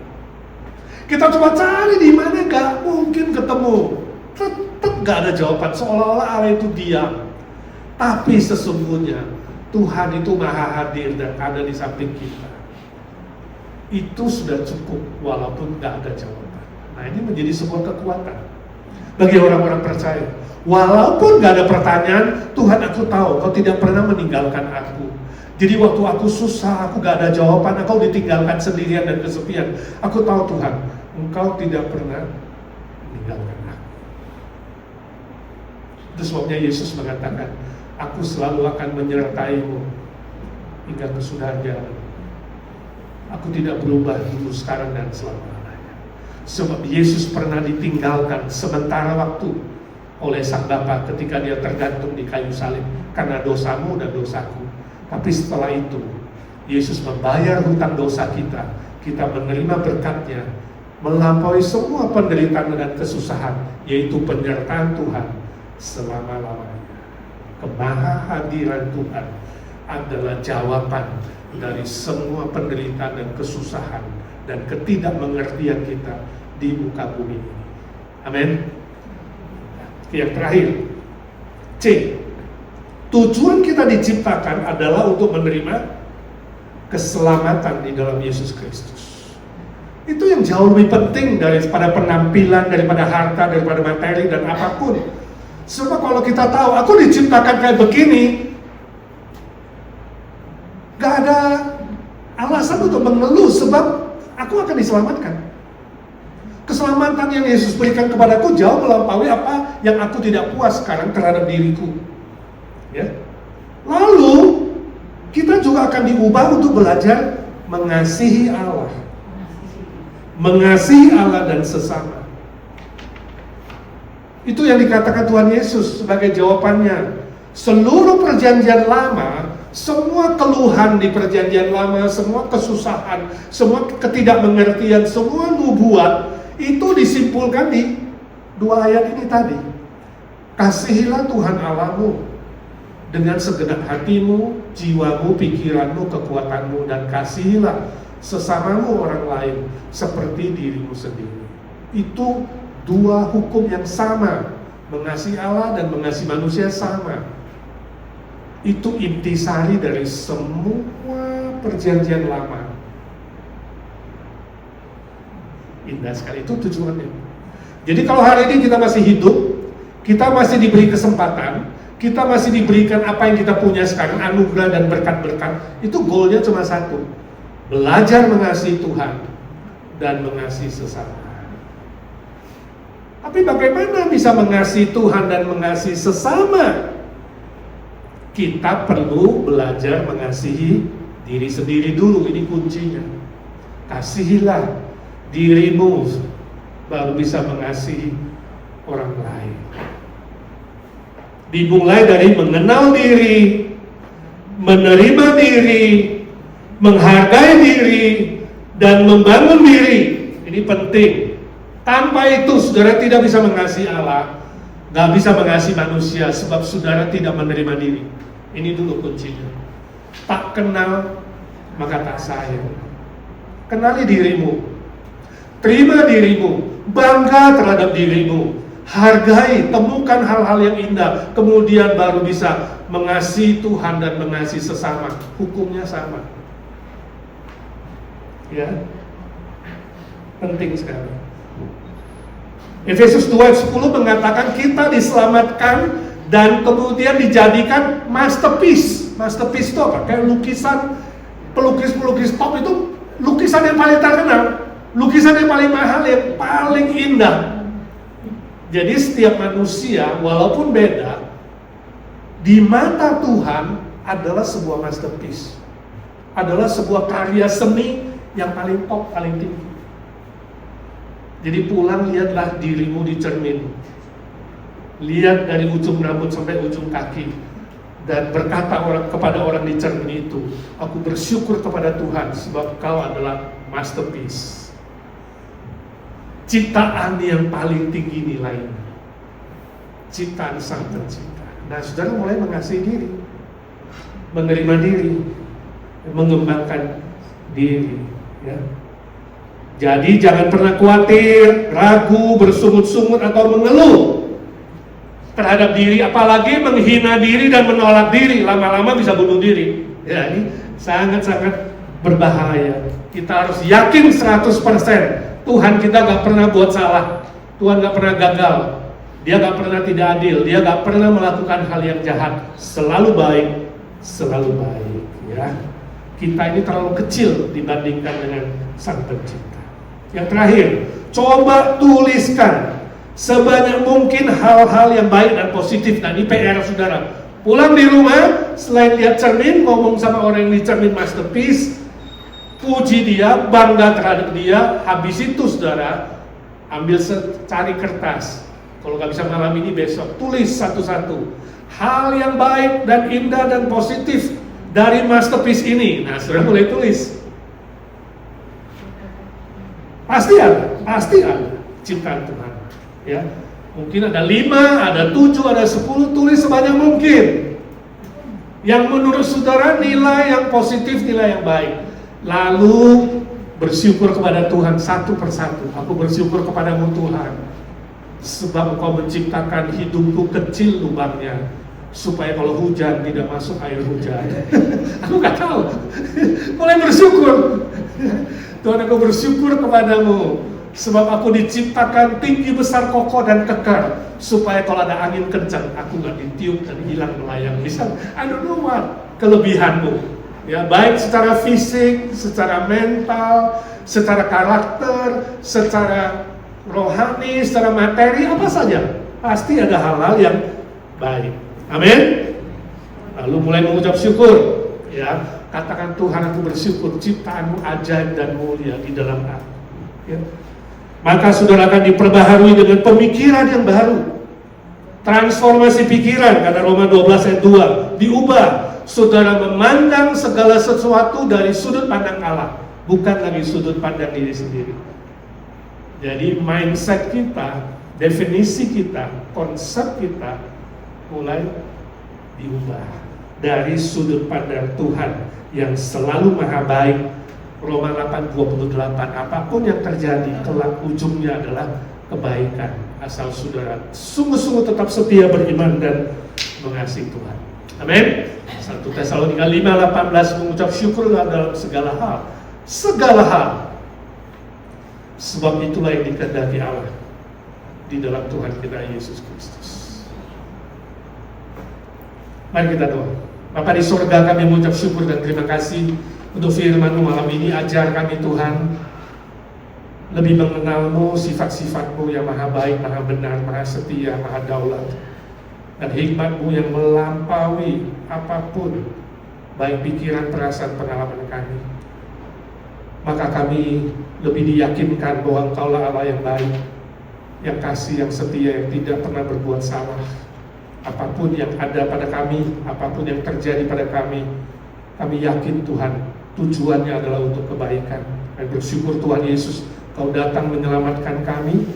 Kita coba cari di mana, gak mungkin ketemu. Tetap gak ada jawaban, seolah-olah Allah itu diam. Tapi sesungguhnya Tuhan itu maha hadir dan ada di samping kita. Itu sudah cukup walaupun gak ada jawaban. Nah, ini menjadi sebuah kekuatan bagi orang-orang percaya. Walaupun gak ada pertanyaan, Tuhan aku tahu Kau tidak pernah meninggalkan aku. Jadi waktu aku susah, aku gak ada jawaban, Engkau ditinggalkan sendirian dan kesepian, aku tahu Tuhan, Engkau tidak pernah meninggalkan aku. Itu sebabnya Yesus mengatakan, aku selalu akan menyertai-Mu hingga kesudahan jalan. Aku tidak berubah dulu, sekarang, dan selama-lamanya. Sebab Yesus pernah ditinggalkan sementara waktu oleh Sang Bapa ketika Dia tergantung di kayu salib karena dosamu dan dosaku. Tapi setelah itu Yesus membayar hutang dosa kita. Kita menerima berkat-Nya, melampaui semua penderitaan dan kesusahan, yaitu penyertaan Tuhan selama-lamanya. Kemahahadiran Tuhan adalah jawaban dari semua penderitaan dan kesusahan dan ketidakmengertian kita di muka bumi ini. Amin. Yang terakhir, C. Tujuan kita diciptakan adalah untuk menerima keselamatan di dalam Yesus Kristus. Itu yang jauh lebih penting daripada penampilan, daripada harta, daripada materi dan apapun. Sebab kalau kita tahu aku diciptakan kayak begini, gak ada alasan untuk mengeluh sebab aku akan diselamatkan. Keselamatan yang Yesus berikan kepadaku jauh melampaui apa yang aku tidak puas sekarang terhadap diriku. Ya. Lalu kita juga akan diubah untuk belajar mengasihi Allah. Mengasihi Allah dan sesama. Itu yang dikatakan Tuhan Yesus sebagai jawabannya. Seluruh perjanjian lama, semua keluhan di perjanjian lama, semua kesusahan, semua ketidakmengertian, semua nubuat, itu disimpulkan di 2 ayat ini tadi. Kasihilah Tuhan Allahmu dengan segenap hatimu, jiwamu, pikiranmu, kekuatanmu, dan kasihilah sesamamu orang lain seperti dirimu sendiri. Itu 2 hukum yang sama. Mengasihi Allah dan mengasihi manusia sama. Itu intisari dari semua perjanjian lama. Indah sekali, itu tujuannya. Jadi kalau hari ini kita masih hidup, kita masih diberi kesempatan, kita masih diberikan apa yang kita punya sekarang, anugerah dan berkat-berkat, itu goalnya cuma satu, belajar mengasihi Tuhan dan mengasihi sesama. Tapi bagaimana bisa mengasihi Tuhan dan mengasihi sesama? Kita perlu belajar mengasihi diri sendiri dulu, ini kuncinya. Kasihilah dirimu, baru bisa mengasihi orang lain. Dimulai dari mengenal diri, menerima diri, menghargai diri, dan membangun diri. Ini penting. Tanpa itu saudara tidak bisa mengasihi Allah, gak bisa mengasihi manusia, sebab saudara tidak menerima diri. Ini dulu kuncinya. Tak kenal maka tak sayang. Kenali dirimu, terima dirimu, bangga terhadap dirimu, Hargai, temukan hal-hal yang indah, kemudian baru bisa mengasihi Tuhan dan mengasihi sesama. Hukumnya sama. Ya, penting sekali. Efesus 2 ayat 10 mengatakan kita diselamatkan dan kemudian dijadikan masterpiece. Masterpiece itu apa? Kayak lukisan, pelukis-pelukis top itu lukisan yang paling terkenal, lukisan yang paling mahal, yang paling indah. Jadi setiap manusia walaupun beda, di mata Tuhan adalah sebuah masterpiece, adalah sebuah karya seni yang paling top, paling tinggi. Jadi pulang lihatlah dirimu di cermin, lihat dari ujung rambut sampai ujung kaki, dan berkata kepada orang di cermin itu, aku bersyukur kepada Tuhan sebab kau adalah masterpiece, ciptaan yang paling tinggi nilainya, ciptaan Sang Pencipta. Nah, saudara mulai mengasihi diri, menerima diri, mengembangkan diri, ya. Jadi jangan pernah khawatir, ragu, bersungut-sungut atau mengeluh terhadap diri, apalagi menghina diri dan menolak diri, lama-lama bisa bunuh diri. Ya, ini sangat-sangat berbahaya. Kita harus yakin 100% Tuhan kita gak pernah buat salah, Tuhan gak pernah gagal, Dia gak pernah tidak adil, Dia gak pernah melakukan hal yang jahat, selalu baik, ya. Kita ini terlalu kecil dibandingkan dengan Sang Pencipta. Yang terakhir, coba tuliskan sebanyak mungkin hal-hal yang baik dan positif. Nah, ini PR saudara. Pulang di rumah, selain lihat cermin, ngomong sama orang yang di cermin masterpiece, puji dia, bangga terhadap dia. Habis itu saudara, ambil cari kertas. Kalau nggak bisa malam ini, besok tulis satu-satu hal yang baik dan indah dan positif dari masterpiece ini. Nah, saudara mulai tulis. Pasti ada ciptaan Tuhan, ya. Mungkin ada 5, ada 7, ada 10, tulis sebanyak mungkin yang menurut saudara nilai yang positif, nilai yang baik. Lalu bersyukur kepada Tuhan satu persatu. Aku bersyukur kepadamu Tuhan, sebab Engkau menciptakan hidungku kecil lubangnya, supaya kalau hujan tidak masuk air hujan. Aku gak tahu. Mulai bersyukur. Tuhan, aku bersyukur kepadamu sebab aku diciptakan tinggi, besar, kokoh dan kekar, supaya kalau ada angin kencang aku gak ditiup dan hilang melayang. Misal, I don't know what kelebihanmu, ya, baik secara fisik, secara mental, secara karakter, secara rohani, secara materi, apa saja, pasti ada hal-hal yang baik. Amin. Lalu mulai mengucap syukur, ya. Katakan, Tuhan, aku bersyukur ciptaanmu ajaib dan mulia di dalam aku, ya. Maka saudara akan diperbaharui dengan pemikiran yang baru, transformasi pikiran, kata Roma 12 ayat 2, diubah. Saudara memandang segala sesuatu dari sudut pandang Allah, bukan lagi sudut pandang diri sendiri. Jadi mindset kita, definisi kita, konsep kita mulai diubah dari sudut pandang Tuhan yang selalu maha baik. Roma 8:28, apapun yang terjadi kelak ujungnya adalah kebaikan, asal saudara sungguh-sungguh tetap setia beriman dan mengasihi Tuhan. Amin. 1 Tesalonika 5:18 mengucap syukurlah dalam segala hal, sebab itulah yang dikehendaki Allah di dalam Tuhan kita Yesus Kristus. Mari kita doa. Bapa di surga, kami mengucap syukur dan terima kasih untuk firman-Mu malam ini. Ajar kami Tuhan lebih mengenal-Mu, sifat-sifat-Mu yang maha baik, maha benar, maha setia, maha daulat, dan hikmat-Mu yang melampaui apapun, baik pikiran, perasaan, pengalaman kami. Maka kami lebih diyakinkan bahwa Engkau-lah Allah yang baik, yang kasih, yang setia, yang tidak pernah berbuat salah. Apapun yang ada pada kami, apapun yang terjadi pada kami yakin Tuhan, tujuannya adalah untuk kebaikan. Kami bersyukur Tuhan Yesus, Kau datang menyelamatkan kami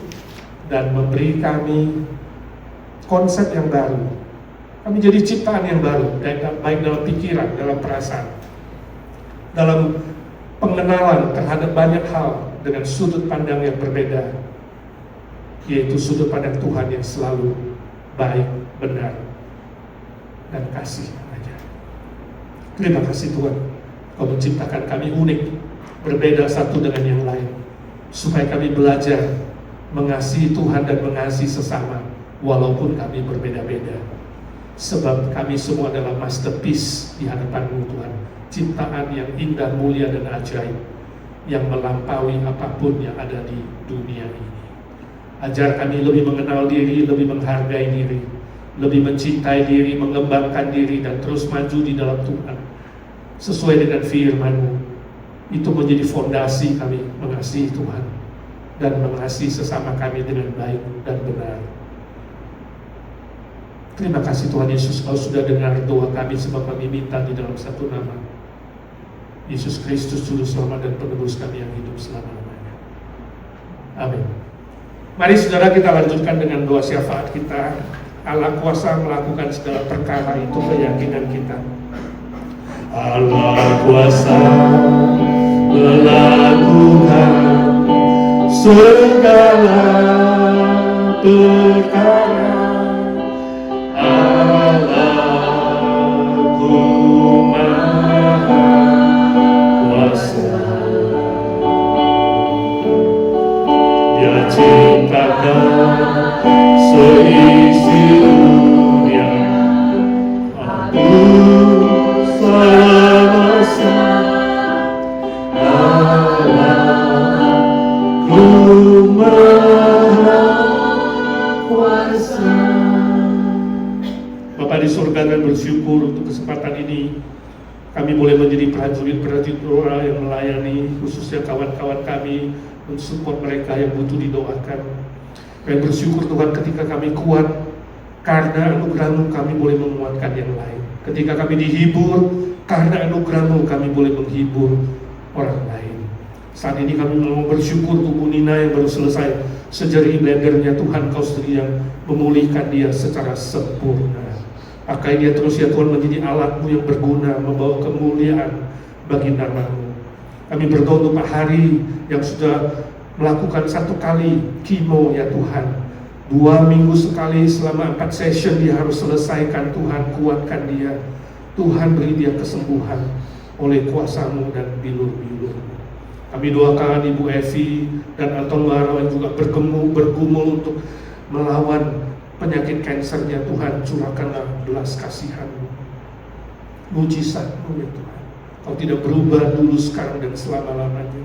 dan memberi kami konsep yang baru. Kami jadi ciptaan yang baru, baik dalam pikiran, dalam perasaan, dalam pengenalan terhadap banyak hal dengan sudut pandang yang berbeda. yaitu sudut pandang Tuhan yang selalu baik, benar, dan kasih aja. Terima kasih Tuhan, Kau menciptakan kami unik, berbeda satu dengan yang lain, supaya kami belajar mengasihi Tuhan dan mengasihi sesama, walaupun kami berbeda-beda. Sebab kami semua adalah masterpiece di hadapan-Mu Tuhan, ciptaan yang indah, mulia, dan ajaib, yang melampaui apapun yang ada di dunia ini. Ajar kami lebih mengenal diri, lebih menghargai diri, lebih mencintai diri, mengembangkan diri, dan terus maju di dalam Tuhan sesuai dengan firman-Mu. Itu menjadi fondasi kami mengasihi Tuhan dan mengasihi sesama kami dengan baik dan benar. Terima kasih Tuhan Yesus, Kau sudah dengar doa kami, sebab kami minta di dalam satu nama, Yesus Kristus, Juru Selamat dan Penebus kami yang hidup selama-lamanya. Amin. Mari saudara, kita lanjutkan dengan doa syafaat kita. Allah kuasa melakukan segala perkara, itu keyakinan kita. Allah kuasa melakukan segala perkara. Allahku Maha Kuasa. Dia ciptakan seisi dunia. Aku selawasa. Allahku Maha Kuasa. Bapa di surga, kami bersyukur untuk kesempatan ini. Kami boleh menjadi prajurit-prajurit doa yang melayani, khususnya kawan-kawan kami, mensupport mereka yang butuh didoakan. Kami bersyukur Tuhan, ketika kami kuat, karena anugerah-Mu kami boleh menguatkan yang lain. Ketika kami dihibur, karena anugerah-Mu kami boleh menghibur orang lain. Saat ini kami mau bersyukur untuk Bu Nina yang baru selesai surgery bladdernya. Tuhan, Kau sendiri yang memulihkan dia secara sempurna. Pakai dia terus ya Tuhan, menjadi alat-Mu yang berguna, membawa kemuliaan bagi nama-Mu. Kami berdoa untuk Pak Hari yang sudah melakukan 1 kali kemo ya Tuhan. 2 minggu sekali selama 4 session dia harus selesaikan. Tuhan, kuatkan dia. Tuhan, beri dia kesembuhan oleh kuasa-Mu dan bilur-bilur. Kami doakan Ibu Evi dan Anton Baro yang juga bergumul untuk melawan penyakit kansernya. Tuhan, curahkanlah belas kasihan-Mu, mujizat-Mu ya Tuhan. Kau tidak berubah dulu, sekarang, dan selama-lamanya.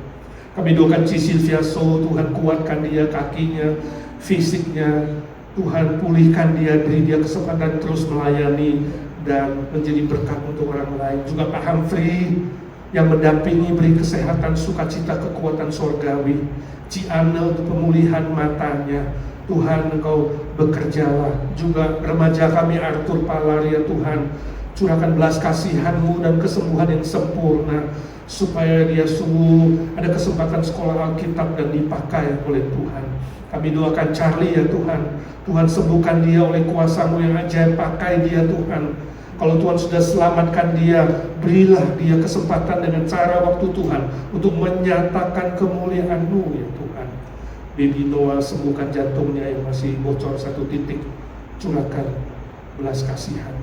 Kami doakan Ci Sylvia So, Tuhan kuatkan dia, kakinya, fisiknya. Tuhan pulihkan dia, beri dia kesempatan terus melayani dan menjadi berkat untuk orang lain. Juga Pak Humphrey yang mendampingi, beri kesehatan, sukacita, kekuatan sorgawi. Ci Ane untuk pemulihan matanya. Tuhan, Engkau bekerjalah. Juga remaja kami Arthur Palaria, Tuhan, curahkan belas kasihan-Mu dan kesembuhan yang sempurna, supaya dia sungguh ada kesempatan sekolah Alkitab dan dipakai oleh Tuhan. Kami doakan Charlie ya Tuhan. Tuhan, sembuhkan dia oleh kuasa-Mu yang ajaib. Pakai dia Tuhan. Kalau Tuhan sudah selamatkan dia, berilah dia kesempatan dengan cara waktu Tuhan untuk menyatakan kemuliaan-Mu ya Tuhan. Baby Noah, sembuhkan jantungnya yang masih bocor 1 titik. Curahkan belas kasihan.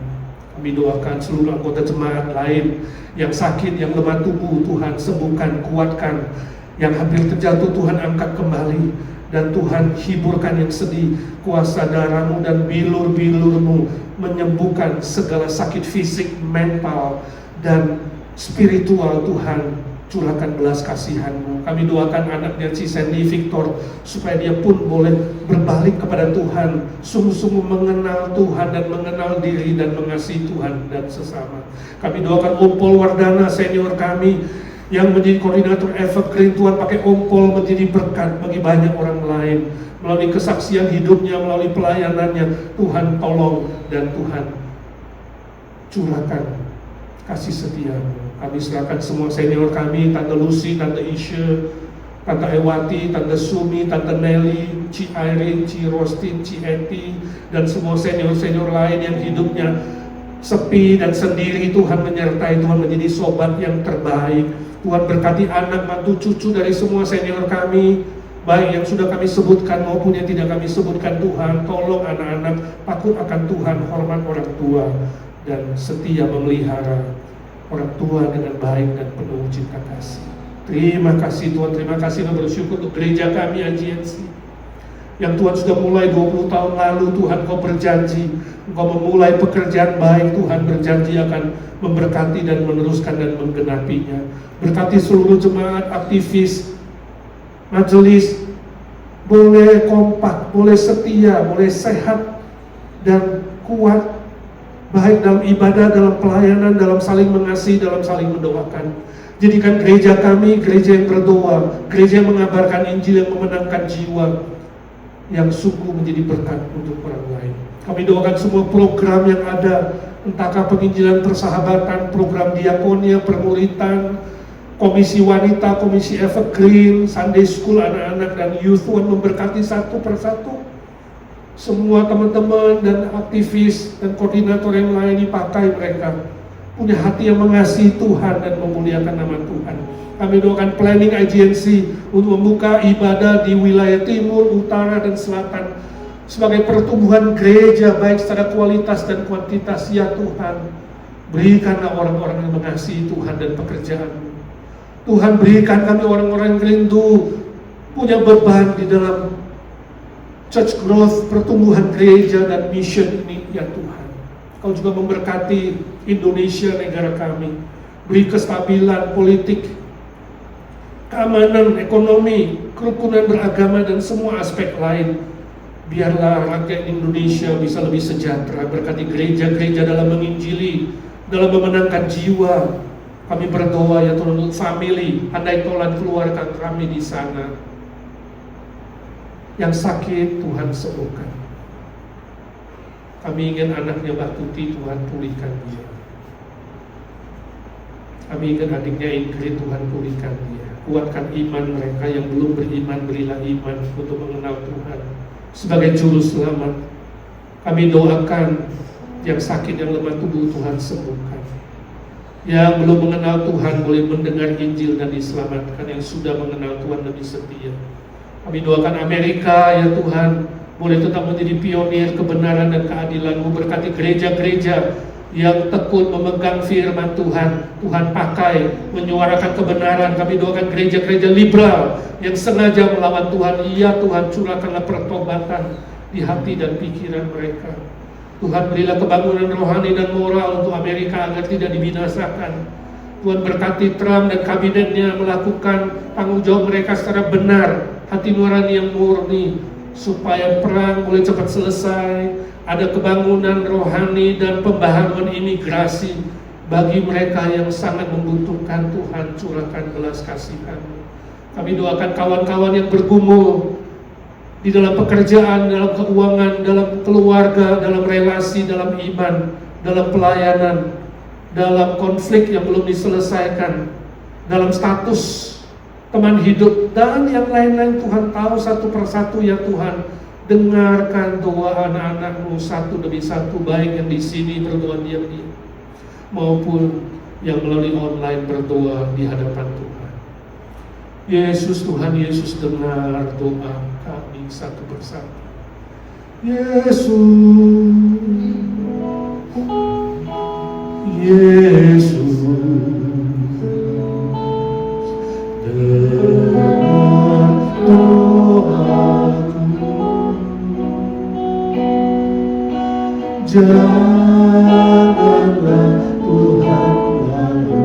Kami doakan seluruh anggota jemaat lain yang sakit, yang lemah tubuh. Tuhan, sembuhkan, kuatkan. Yang hampir terjatuh, Tuhan angkat kembali. Dan Tuhan, hiburkan yang sedih. Kuasa darah-Mu dan bilur-bilur-Mu menyembuhkan segala sakit fisik, mental, dan spiritual. Tuhan, curahkan belas kasihan-Mu. Kami doakan anaknya Ci Sandy Victor, supaya dia pun boleh berbalik kepada Tuhan, sungguh-sungguh mengenal Tuhan dan mengenal diri dan mengasihi Tuhan dan sesama. Kami doakan Ompol Wardana, senior kami, yang menjadi koordinator Evergreen. Tuhan, pakai Ompol menjadi berkat bagi banyak orang lain, melalui kesaksian hidupnya, melalui pelayanannya. Tuhan, tolong, dan Tuhan, curahkan kasih setia-Mu. Kami serahkan semua senior kami, Tante Lucy, Tante Isha, Tante Ewati, Tante Sumi, Tante Nelly, Ci Irene, Ci Rostin, Ci Eti, dan semua senior-senior lain yang hidupnya sepi dan sendiri. Tuhan menyertai, Tuhan menjadi sobat yang terbaik. Tuhan berkati anak, mantu, cucu dari semua senior kami. baik yang sudah kami sebutkan maupun yang tidak kami sebutkan. Tuhan, tolong anak-anak takut akan Tuhan, hormat orang tua, dan setia memelihara orang tua dengan baik dan penuh cinta kasih. Terima kasih Tuhan, terima kasih dan bersyukur untuk gereja kami IGNC yang Tuhan sudah mulai 20 tahun lalu. Tuhan, Kau berjanji, Engkau memulai pekerjaan baik. Tuhan berjanji akan memberkati dan meneruskan dan menggenapinya. Berkati seluruh jemaat, aktivis, majelis, boleh kompak, boleh setia, boleh sehat dan kuat, baik dalam ibadah, dalam pelayanan, dalam saling mengasihi, dalam saling mendoakan. Jadikan gereja kami gereja yang berdoa, gereja yang mengabarkan Injil, yang memenangkan jiwa, yang sungguh menjadi berkat untuk orang lain. Kami doakan semua program yang ada, entahkah penginjilan persahabatan, program diakonia, permuritan, komisi wanita, komisi evergreen, Sunday school, anak-anak dan youth. Tuhan memberkati satu persatu semua teman-teman dan aktivis dan koordinator yang lain. Dipakai mereka punya hati yang mengasihi Tuhan dan memuliakan nama Tuhan. Kami doakan planning IGNC untuk membuka ibadah di wilayah timur, utara, dan selatan sebagai pertumbuhan gereja baik secara kualitas dan kuantitas. Ya Tuhan, berikanlah orang-orang yang mengasihi Tuhan dan pekerjaan-Mu. Tuhan, berikan kami orang-orang yang rindu, punya beban di dalam church growth, pertumbuhan gereja dan mission ini. Ya Tuhan, Kau juga memberkati Indonesia, negara kami. Beri kestabilan politik, keamanan, ekonomi, kerukunan beragama, dan semua aspek lain. Biarlah rakyat Indonesia bisa lebih sejahtera. Berkati gereja-gereja dalam menginjili, dalam memenangkan jiwa. Kami berdoa ya Tuhan untuk family, handai tolan keluarga kami di sana. Yang sakit Tuhan sembuhkan. Kami ingin anaknya Mbak Tuti, Tuhan pulihkan dia. Kami ingin adiknya Ingrid, Tuhan pulihkan dia. Kuatkan iman mereka yang belum beriman, berilah iman untuk mengenal Tuhan sebagai juru selamat. Kami doakan yang sakit, yang lemah tubuh, Tuhan sembuhkan. Yang belum mengenal Tuhan boleh mendengar Injil dan diselamatkan. Yang sudah mengenal Tuhan lebih setia. Kami doakan Amerika ya Tuhan, boleh tetap menjadi pionir kebenaran dan keadilan-Mu. Berkati gereja-gereja yang tekun memegang firman Tuhan. Tuhan pakai menyuarakan kebenaran. Kami doakan gereja-gereja liberal yang sengaja melawan Tuhan. Ya Tuhan, curahkanlah pertobatan di hati dan pikiran mereka. Tuhan, berilah kebangunan rohani dan moral untuk Amerika agar tidak dibinasakan. Tuhan, berkati Trump dan kabinetnya melakukan tanggung jawab mereka secara benar, hati nurani yang murni, supaya perang boleh cepat selesai. Ada kebangunan rohani dan pembaharuan imigrasi bagi mereka yang sangat membutuhkan. Tuhan, curahkan belas kasihan-Mu. Kami doakan kawan-kawan yang bergumul di dalam pekerjaan, dalam keuangan, dalam keluarga, dalam relasi, dalam iman, dalam pelayanan, dalam konflik yang belum diselesaikan, dalam status teman hidup, dan yang lain-lain. Tuhan tahu satu persatu ya Tuhan. Dengarkan doa anak-anak-Mu satu demi satu, baik yang di sini berdoa diam-diam maupun yang melalui online berdoa di hadapan Tuhan. Yesus, Tuhan Yesus, dengar doa kami satu persatu. Yesus, Yesus, dengar doaku. Janganlah Tuhan lalui,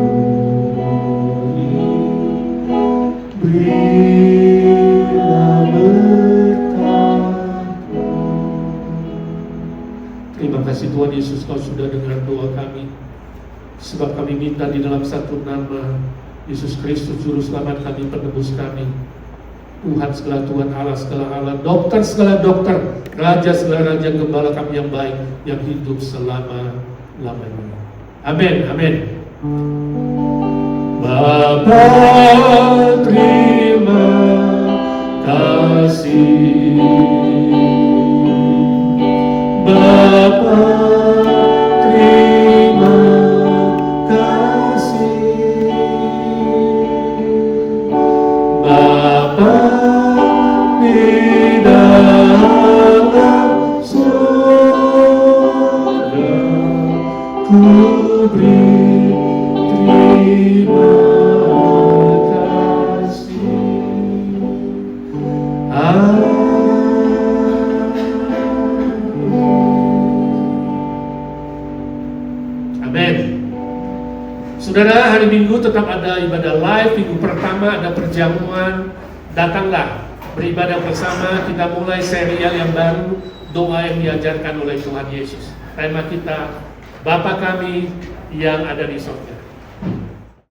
berilah berkat-Mu. Terima kasih Tuhan Yesus, Kau sudah dengar doa kami. Sebab kami minta di dalam satu nama, Yesus Kristus Juru Selamat kami, penebus kami, Tuhan segala Tuhan, Allah segala Allah, dokter segala dokter, Raja segala Raja, Gembala kami yang baik, yang hidup selama-lamanya. Amin, amin. Bapa, terima kasih. Bapa, terima kasih. Bapa, dalam surga, ku beri terima kasih. Amin. Saudara, hari Minggu tetap ada ibadah live. Minggu pertama ada perjamuan. Datanglah beribadah bersama. Kita mulai serial yang baru, doa yang diajarkan oleh Tuhan Yesus. Tema kita, Bapa kami yang ada di surga.